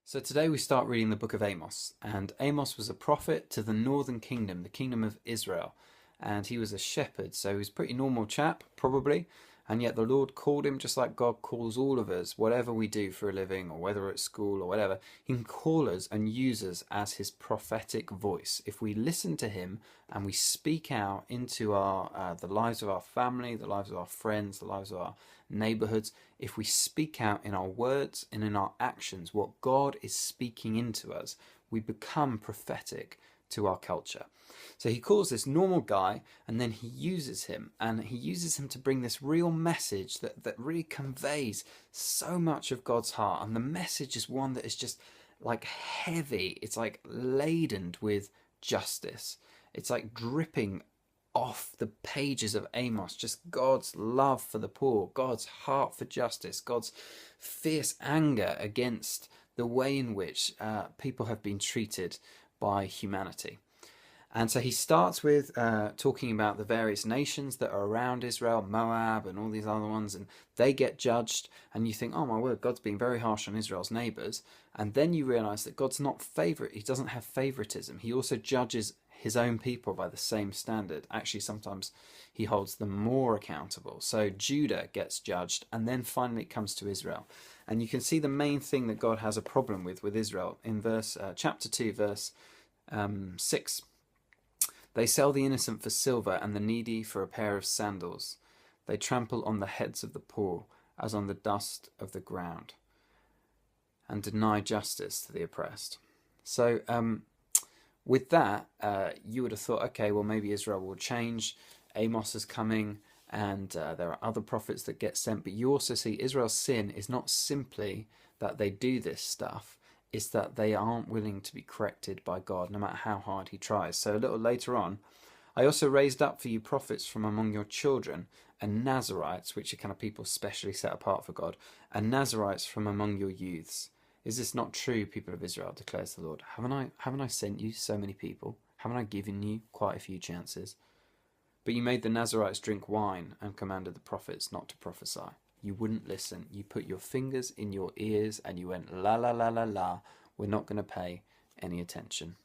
So today we start reading the book of Amos, and Amos was a prophet to the northern kingdom, the kingdom of Israel, and he was a shepherd, so he was a pretty normal chap, probably, and yet the Lord called him just like God calls all of us, whatever we do for a living, or whether it's school or whatever, he can call us and use us as his prophetic voice. If we listen to him and we speak out into the lives of our family, the lives of our friends, the lives of our neighborhoods, if we speak out in our words and in our actions what God is speaking into us, we become prophetic to our culture. So he calls this normal guy, and then he uses him, and he uses him to bring this real message that really conveys so much of God's heart. And the message is one that is just like heavy. It's like laden with justice. It's like dripping off the pages of Amos, just God's love for the poor, God's heart for justice, God's fierce anger against the way in which people have been treated by humanity. And so he starts with talking about the various nations that are around Israel, Moab and all these other ones, and they get judged. And you think, oh my word, God's being very harsh on Israel's neighbors. And then you realize that God's not he doesn't have favoritism. He also judges his own people by the same standard. Actually, sometimes he holds them more accountable. So Judah gets judged, and then finally it comes to Israel. And you can see the main thing that God has a problem with Israel in chapter 2, verse 6. They sell the innocent for silver and the needy for a pair of sandals. They trample on the heads of the poor as on the dust of the ground, and deny justice to the oppressed. So with that, you would have thought, okay, well, maybe Israel will change. Amos is coming, and there are other prophets that get sent. But you also see Israel's sin is not simply that they do this stuff. It's that they aren't willing to be corrected by God, no matter how hard he tries. So a little later on, I also raised up for you prophets from among your children, and Nazarites, which are kind of people specially set apart for God, and Nazarites from among your youths. Is this not true, people of Israel, declares the Lord? Haven't I sent you so many people? Haven't I given you quite a few chances? But you made the Nazarites drink wine and commanded the prophets not to prophesy. You wouldn't listen. You put your fingers in your ears and you went, la, la, la, la, la. We're not going to pay any attention.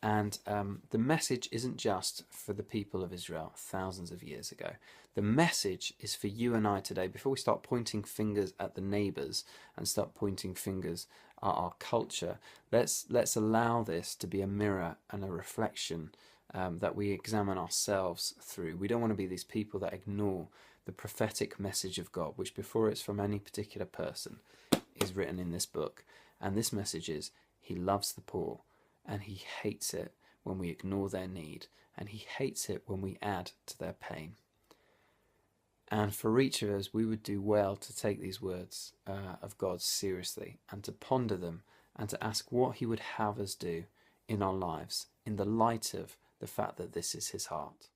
And the message isn't just for the people of Israel thousands of years ago. The message is for you and I today. Before we start pointing fingers at the neighbours and start pointing fingers at our culture, let's allow this to be a mirror and a reflection that we examine ourselves through. We don't want to be these people that ignore the prophetic message of God, which before it's from any particular person is written in this book. And this message is, he loves the poor, and he hates it when we ignore their need, and he hates it when we add to their pain. And for each of us, we would do well to take these words of God seriously and to ponder them and to ask what he would have us do in our lives in the light of the fact that this is his heart.